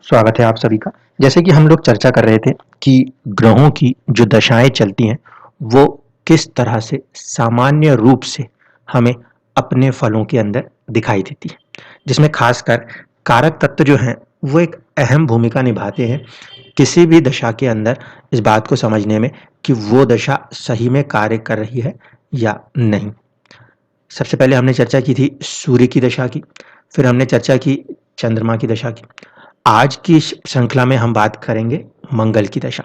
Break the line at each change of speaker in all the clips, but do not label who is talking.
स्वागत है आप सभी का। जैसे कि हम लोग चर्चा कर रहे थे कि ग्रहों की जो दशाएँ चलती हैं, वो किस तरह से सामान्य रूप से हमें अपने फलों के अंदर दिखाई देती है। जिसमें ख़ासकर कारक तत्व जो हैं, वो एक अहम भूमिका निभाते हैं किसी भी दशा के अंदर इस बात को समझने में कि वो दशा सही में कार्य कर रही है या नहीं। सबसे पहले हमने चर्चा की थी सूर्य की दशा की, फिर हमने चर्चा की चंद्रमा की दशा की। आज की इस श्रृंखला में हम बात करेंगे मंगल की दशा।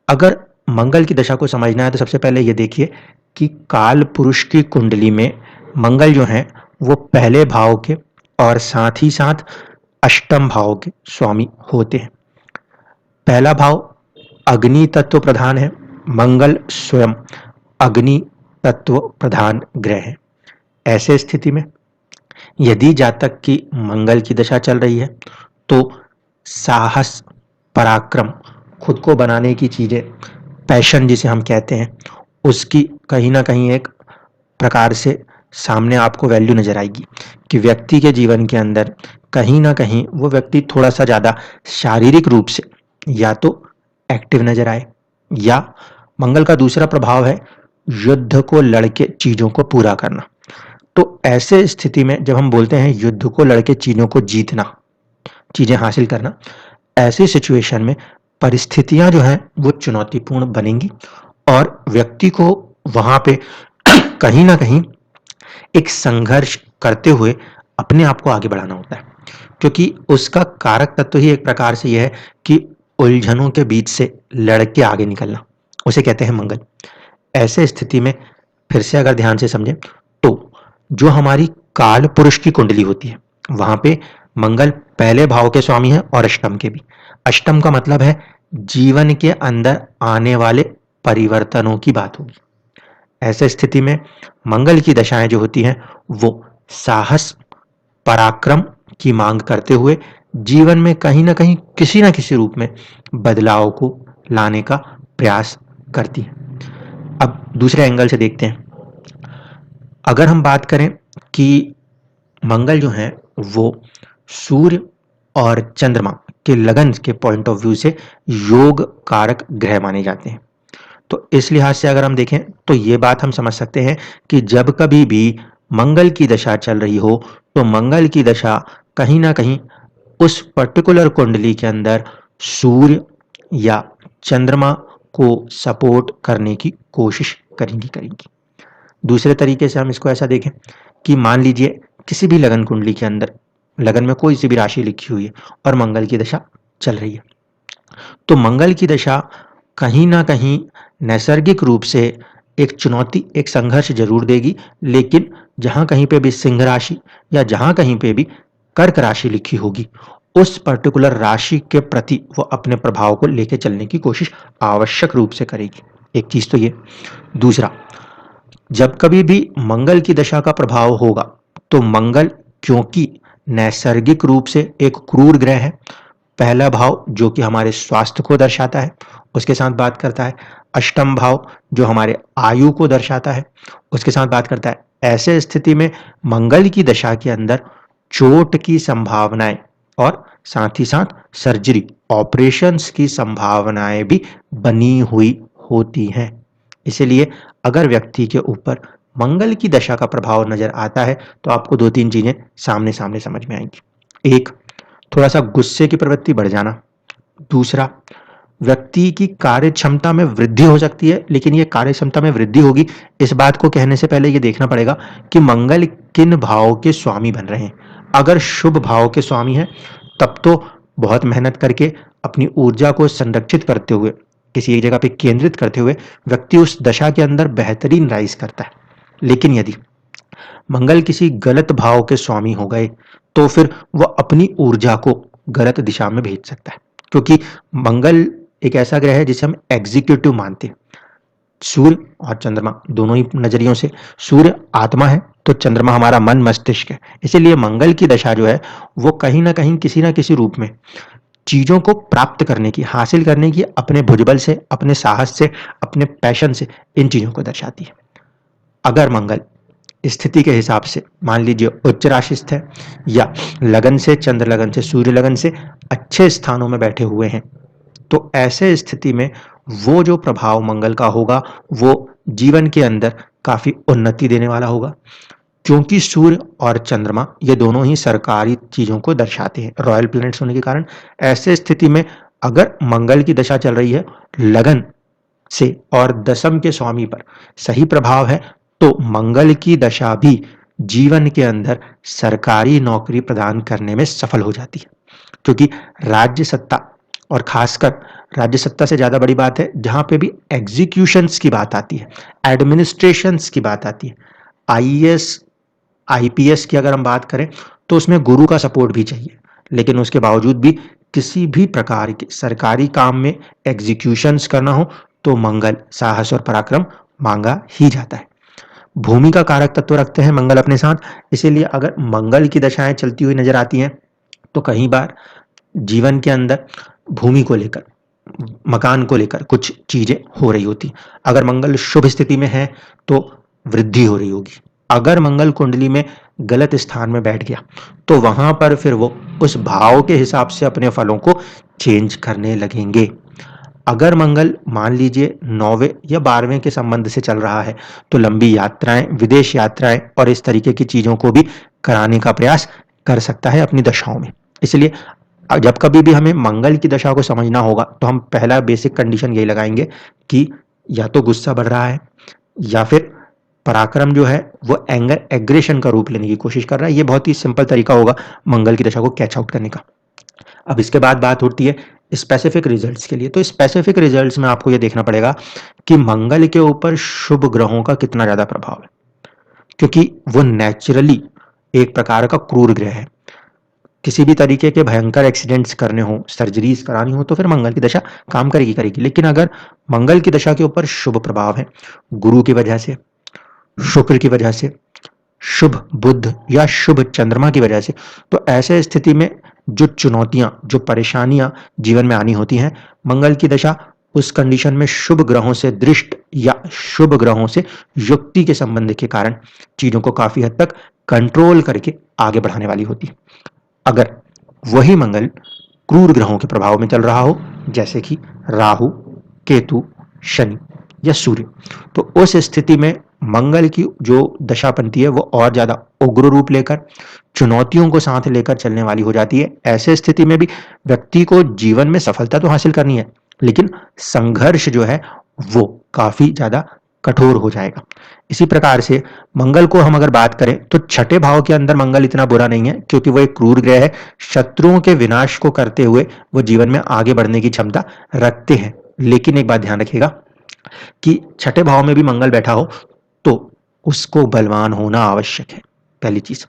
अगर मंगल की दशा को समझना है तो सबसे पहले ये देखिए कि काल पुरुष की कुंडली में मंगल जो हैं वो पहले भाव के और साथ ही साथ अष्टम भाव के स्वामी होते हैं। पहला भाव अग्नि तत्व प्रधान है। मंगल स्वयं अग्नि तत्व प्रधान ग्रह है। ऐसे स्थिति में यदि जातक की मंगल की दशा चल रही है तो साहस, पराक्रम, खुद को बनाने की चीजें, पैशन जिसे हम कहते हैं, उसकी कहीं ना कहीं एक प्रकार से सामने आपको वैल्यू नजर आएगी कि व्यक्ति के जीवन के अंदर कहीं ना कहीं वो व्यक्ति थोड़ा सा ज्यादा शारीरिक रूप से या तो एक्टिव नजर आए, या मंगल का दूसरा प्रभाव है युद्ध को लड़के चीजों को पूरा करना। तो ऐसे स्थिति में जब हम बोलते हैं युद्ध को लड़के चीजों को जीतना, चीजें हासिल करना, ऐसी सिचुएशन में परिस्थितियां जो हैं वो चुनौतीपूर्ण बनेंगी और व्यक्ति को वहां पे कहीं ना कहीं एक संघर्ष करते हुए अपने आप को आगे बढ़ाना होता है, क्योंकि उसका कारक तत्व ही एक प्रकार से यह है कि उलझनों के बीच से लड़के आगे निकलना, उसे कहते हैं मंगल। ऐसे स्थिति में फिर से अगर ध्यान से समझें तो जो हमारी काल पुरुष की कुंडली होती है वहां पे मंगल पहले भाव के स्वामी है और अष्टम के भी। अष्टम का मतलब है जीवन के अंदर आने वाले परिवर्तनों की बात होगी। ऐसे स्थिति में मंगल की दशाएं जो होती हैं वो साहस, पराक्रम की मांग करते हुए जीवन में कहीं ना किसी रूप में बदलाव को लाने का प्रयास करती है। अब दूसरे एंगल से देखते हैं। अगर हम बात करें कि मंगल जो है वो सूर्य और चंद्रमा के लगन के पॉइंट ऑफ व्यू से योग कारक ग्रह माने जाते हैं, तो इस लिहाज से अगर हम देखें तो ये बात हम समझ सकते हैं कि जब कभी भी मंगल की दशा चल रही हो तो मंगल की दशा कहीं ना कहीं उस पर्टिकुलर कुंडली के अंदर सूर्य या चंद्रमा को सपोर्ट करने की कोशिश करेंगी। दूसरे तरीके से हम इसको ऐसा देखें कि मान लीजिए किसी भी लगन कुंडली के अंदर लगन में कोई सी भी राशि लिखी हुई है और मंगल की दशा चल रही है, तो मंगल की दशा कहीं ना कहीं नैसर्गिक रूप से एक चुनौती, एक संघर्ष जरूर देगी, लेकिन जहां कहीं पे भी सिंह राशि या जहां कहीं पे भी कर्क राशि लिखी होगी उस पर्टिकुलर राशि के प्रति वो अपने प्रभाव को लेके चलने की कोशिश आवश्यक रूप से करेगी। एक चीज तो ये। दूसरा, जब कभी भी मंगल की दशा का प्रभाव होगा तो मंगल, क्योंकि नैसर्गिक रूप से एक क्रूर ग्रह है, पहला भाव जो कि हमारे स्वास्थ्य को दर्शाता है उसके साथ बात करता है, अष्टम भाव जो हमारे आयु को दर्शाता है उसके साथ बात करता है। ऐसे स्थिति में मंगल की दशा के अंदर चोट की संभावनाएं और साथ ही साथ सर्जरी, ऑपरेशंस की संभावनाएं भी बनी हुई होती हैं। इसलिए अगर व्यक्ति के ऊपर मंगल की दशा का प्रभाव नजर आता है तो आपको दो तीन चीजें सामने सामने समझ में आएंगी। एक, थोड़ा सा गुस्से की प्रवृत्ति बढ़ जाना। दूसरा, व्यक्ति की कार्य क्षमता में वृद्धि हो सकती है, लेकिन ये कार्य क्षमता में वृद्धि होगी इस बात को कहने से पहले ये देखना पड़ेगा कि मंगल किन भाव के स्वामी बन रहे हैं। अगर शुभ भाव के स्वामी है तब तो बहुत मेहनत करके अपनी ऊर्जा को संरक्षित करते हुए, किसी एक जगह पे केंद्रित करते हुए व्यक्ति उस दशा के अंदर बेहतरीन राइज करता है। लेकिन यदि मंगल किसी गलत भाव के स्वामी हो गए तो फिर वह अपनी ऊर्जा को गलत दिशा में भेज सकता है, क्योंकि मंगल एक ऐसा ग्रह है जिसे हम एग्जीक्यूटिव मानते हैं। सूर्य और चंद्रमा दोनों ही नजरियों से, सूर्य आत्मा है तो चंद्रमा हमारा मन मस्तिष्क है। इसीलिए मंगल की दशा जो है वो कहीं ना किसी रूप में चीजों को प्राप्त करने की, हासिल करने की, अपने भुजबल से, अपने साहस से, अपने पैशन से इन चीजों को दर्शाती है। अगर मंगल स्थिति के हिसाब से, मान लीजिए उच्च राशिस्थ है या लगन से, चंद्र लगन से, सूर्य लगन से अच्छे स्थानों में बैठे हुए हैं, तो ऐसे स्थिति में वो जो प्रभाव मंगल का होगा वो जीवन के अंदर काफी उन्नति देने वाला होगा, क्योंकि सूर्य और चंद्रमा ये दोनों ही सरकारी चीजों को दर्शाते हैं, रॉयल प्लैनेट्स होने के कारण। ऐसे स्थिति में अगर मंगल की दशा चल रही है लगन से और दशम के स्वामी पर सही प्रभाव है, तो मंगल की दशा भी जीवन के अंदर सरकारी नौकरी प्रदान करने में सफल हो जाती है, क्योंकि राज्य सत्ता, और खासकर राज्य सत्ता से ज्यादा बड़ी बात है जहां पे भी एग्जीक्यूशंस की बात आती है, एडमिनिस्ट्रेशंस की बात आती है, आईएएस आईपीएस की अगर हम बात करें तो उसमें गुरु का सपोर्ट भी चाहिए, लेकिन उसके बावजूद भी किसी भी प्रकार के सरकारी काम में एग्जीक्यूशंस करना हो तो मंगल साहस और पराक्रम मांगा ही जाता है। भूमि का कारक तत्व रखते हैं मंगल अपने साथ, इसीलिए अगर मंगल की दशाएं चलती हुई नजर आती हैं तो कई बार जीवन के अंदर भूमि को लेकर, मकान को लेकर कुछ चीजें हो रही होती। अगर मंगल शुभ स्थिति में है तो वृद्धि हो रही होगी, अगर मंगल कुंडली में गलत स्थान में बैठ गया तो वहां पर फिर वो उस भाव के हिसाब से अपने फलों को चेंज करने लगेंगे। अगर मंगल मान लीजिए 9वें या 12वें के संबंध से चल रहा है तो लंबी यात्राएं, विदेश यात्राएं और इस तरीके की चीजों को भी कराने का प्रयास कर सकता है अपनी दशाओं में। इसलिए जब कभी भी हमें मंगल की दशा को समझना होगा तो हम पहला बेसिक कंडीशन यही लगाएंगे कि या तो गुस्सा बढ़ रहा है या फिर पराक्रम जो है वो एंगर, एग्रेशन का रूप लेने की कोशिश कर रहा है। ये बहुत ही सिंपल तरीका होगा मंगल की दशा को कैच आउट करने का। अब इसके बाद बात होती है स्पेसिफिक रिजल्ट्स के लिए, तो स्पेसिफिक रिजल्ट्स में आपको ये देखना पड़ेगा कि मंगल के ऊपर शुभ ग्रहों का कितना ज्यादा प्रभाव है, क्योंकि वो नेचुरली एक प्रकार का क्रूर ग्रह है। किसी भी तरीके के भयंकर एक्सीडेंट्स करने हो, सर्जरीज करानी हो तो फिर मंगल की दशा काम करेगी करेगी, लेकिन अगर मंगल की दशा के ऊपर शुभ प्रभाव है गुरु की वजह से, शुक्र की वजह से, शुभ बुध या शुभ चंद्रमा की वजह से, तो ऐसे स्थिति में जो चुनौतियां, जो परेशानियां जीवन में आनी होती हैं, मंगल की दशा उस कंडीशन में शुभ ग्रहों से दृष्ट या शुभ ग्रहों से युक्ति के संबंध के कारण चीजों को काफी हद तक कंट्रोल करके आगे बढ़ाने वाली होती है। अगर वही मंगल क्रूर ग्रहों के प्रभाव में चल रहा हो, जैसे कि राहु, केतु, शनि या सूर्य, तो उस स्थिति में मंगल की जो दशा बनती है वो और ज्यादा उग्र रूप लेकर चुनौतियों को साथ लेकर चलने वाली हो जाती है। ऐसे स्थिति में भी व्यक्ति को जीवन में सफलता तो हासिल करनी है, लेकिन संघर्ष जो है वो काफी ज्यादा कठोर हो जाएगा। इसी प्रकार से मंगल को हम अगर बात करें तो छठे भाव के अंदर मंगल इतना बुरा नहीं है, क्योंकि वो एक क्रूर ग्रह है, शत्रुओं के विनाश को करते हुए वो जीवन में आगे बढ़ने की क्षमता रखते हैं। लेकिन एक बात ध्यान रखिएगा कि छठे भाव में भी मंगल बैठा हो तो उसको बलवान होना आवश्यक है। पहली चीज,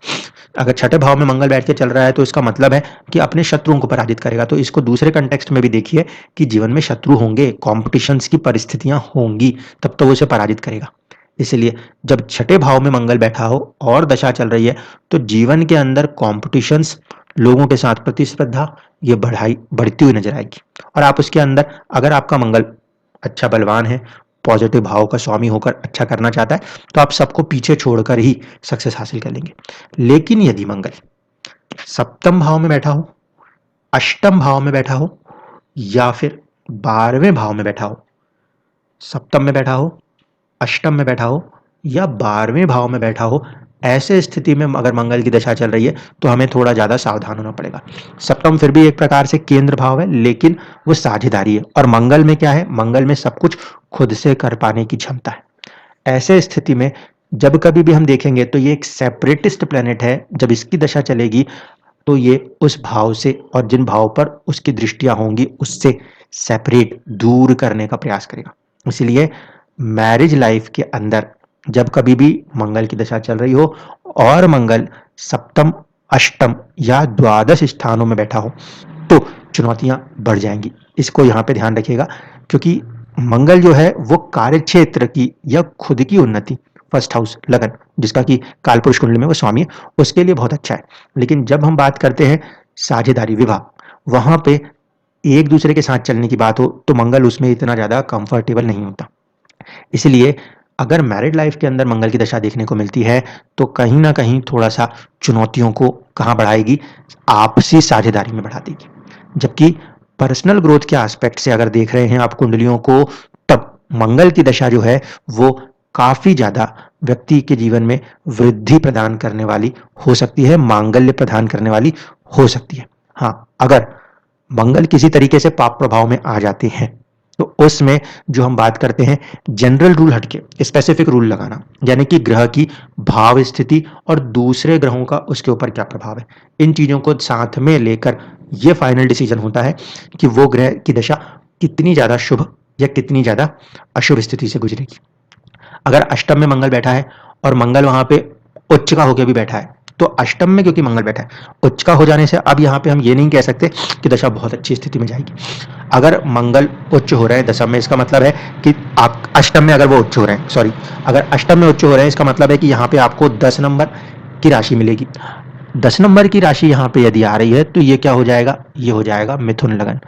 अगर छठे भाव में मंगल बैठ के चल रहा है तो इसका मतलब है कि अपने शत्रुओं को पराजित करेगा। तो इसको दूसरे कंटेक्स्ट में भी देखिए कि जीवन में शत्रु होंगे, कॉम्पिटिशन्स की परिस्थितियां होंगी, तब तो वो उसे पराजित करेगा। इसलिए जब छठे भाव में मंगल बैठा हो और दशा चल रही है तो जीवन के अंदर कॉम्पिटिशन्स, लोगों के साथ प्रतिस्पर्धा, ये बढ़ती हुई नजर आएगी। और आप उसके अंदर, अगर आपका मंगल अच्छा बलवान है, पॉजिटिव भाव का स्वामी होकर अच्छा करना चाहता है, तो आप सबको पीछे छोड़कर ही सक्सेस हासिल कर लेंगे। लेकिन यदि मंगल सप्तम भाव में बैठा हो, अष्टम भाव में बैठा हो या फिर 12वें भाव में बैठा हो, सप्तम में बैठा हो, अष्टम में बैठा हो या 12वें भाव में बैठा हो, ऐसे स्थिति में अगर मंगल की दशा चल रही है तो हमें थोड़ा ज्यादा सावधान होना पड़ेगा। सप्तम फिर भी एक प्रकार से केंद्र भाव है, लेकिन वो साझेदारी है, और मंगल में क्या है, मंगल में सब कुछ खुद से कर पाने की क्षमता है। ऐसे स्थिति में जब कभी भी हम देखेंगे तो ये एक सेपरेटिस्ट प्लेनेट है। जब इसकी दशा चलेगी तो ये उस भाव से और जिन भाव पर उसकी दृष्टियां होंगी उससे सेपरेट, दूर करने का प्रयास करेगा। इसलिए मैरिज लाइफ के अंदर जब कभी भी मंगल की दशा चल रही हो और मंगल सप्तम, अष्टम या द्वादश स्थानों में बैठा हो तो चुनौतियां बढ़ जाएंगी। इसको यहाँ पे ध्यान रखिएगा, क्योंकि मंगल जो है वो कार्य क्षेत्र की या खुद की उन्नति, फर्स्ट हाउस लगन, जिसका कि कालपुरुष कुंडली में वो स्वामी है, उसके लिए बहुत अच्छा है। लेकिन जब हम बात करते हैं साझेदारी, विवाह, वहां पे एक दूसरे के साथ चलने की बात हो तो मंगल उसमें इतना ज्यादा कंफर्टेबल नहीं होता। इसलिए अगर मैरिड लाइफ के अंदर मंगल की दशा देखने को मिलती है तो कहीं ना कहीं थोड़ा सा चुनौतियों को कहाँ बढ़ाएगी, आपसी साझेदारी में बढ़ा देगी। जबकि पर्सनल ग्रोथ के एस्पेक्ट से अगर देख रहे हैं आप कुंडलियों को, तब मंगल की दशा जो है वो काफी ज्यादा व्यक्ति के जीवन में वृद्धि प्रदान करने वाली हो सकती है, मांगल्य प्रदान करने वाली हो सकती है। हाँ, अगर मंगल किसी तरीके से पाप प्रभाव में आ जाते हैं तो उसमें जो हम बात करते हैं जनरल रूल हटके स्पेसिफिक रूल लगाना, यानी कि ग्रह की भाव स्थिति और दूसरे ग्रहों का उसके ऊपर क्या प्रभाव है, इन चीजों को साथ में लेकर यह फाइनल डिसीजन होता है कि वो ग्रह की दशा कितनी ज्यादा शुभ या कितनी ज्यादा अशुभ स्थिति से गुजरेगी। अगर अष्टम में मंगल बैठा है और मंगल वहां पे उच्च का होकर भी बैठा है, तो अष्टम में क्योंकि मंगल बैठा है, उच्च का हो जाने से अब यहाँ पे हम ये नहीं कह सकते कि दशा बहुत अच्छी स्थिति में जाएगी। अगर मंगल उच्च हो रहे हैं दशम में, इसका मतलब है कि आप अष्टम में अगर वो उच्च हो रहे हैं, सॉरी, अगर अष्टम में उच्च हो रहे हैं इसका मतलब है कि यहाँ पे आपको 10 नंबर की राशि मिलेगी। 10 नंबर की राशि यहाँ पे यदि आ रही है तो ये क्या हो जाएगा, ये हो जाएगा मिथुन लगन।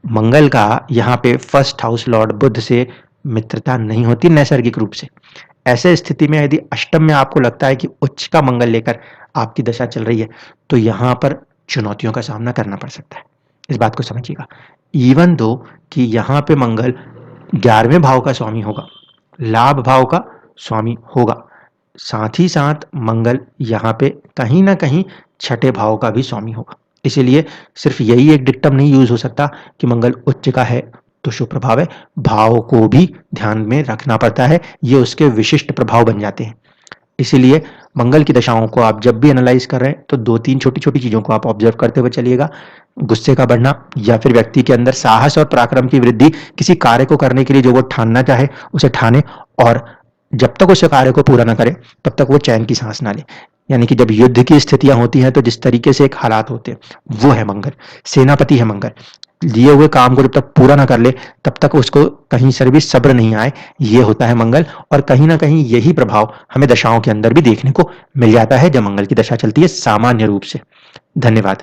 मंगल का यहाँ पे फर्स्ट हाउस लॉर्ड बुध से मित्रता नहीं होती नैसर्गिक रूप से। ऐसे स्थिति में यदि अष्टम में आपको लगता है कि उच्च का मंगल लेकर आपकी दशा चल रही है तो यहाँ पर चुनौतियों का सामना करना पड़ सकता है। इस बात को समझिएगा। इवन दो कि यहाँ पे मंगल 11वें भाव का स्वामी होगा, लाभ भाव का स्वामी होगा, साथ ही साथ मंगल यहाँ पे कहीं ना कहीं छठे भाव का भी स्वामी होगा। इसीलिए सिर्फ यही एक डिक्टम नहीं यूज हो सकता कि मंगल उच्च का है तो शुभ प्रभाव है, भाव को भी ध्यान में रखना पड़ता है, ये उसके विशिष्ट प्रभाव बन जाते हैं। इसीलिए मंगल की दशाओं को आप जब भी एनालाइज कर रहे हैं तो 2-3 छोटी छोटी चीजों को आप ऑब्जर्व करते हुए चलिएगा। गुस्से का बढ़ना या फिर व्यक्ति के अंदर साहस और पराक्रम की वृद्धि, किसी कार्य को करने के लिए जो वो ठानना चाहे उसे ठाने, और जब तक उस कार्य को पूरा ना करे तब तक वो चैन की सांस ना ले। यानी कि जब युद्ध की स्थितियां होती हैं तो जिस तरीके से एक हालात होते हैं वो है मंगल, सेनापति है मंगल। लिए हुए काम को जब तक पूरा ना कर ले तब तक उसको कहीं से भी सब्र नहीं आए, ये होता है मंगल। और कहीं ना कहीं यही प्रभाव हमें दशाओं के अंदर भी देखने को मिल जाता है जब मंगल की दशा चलती है सामान्य रूप से। धन्यवाद।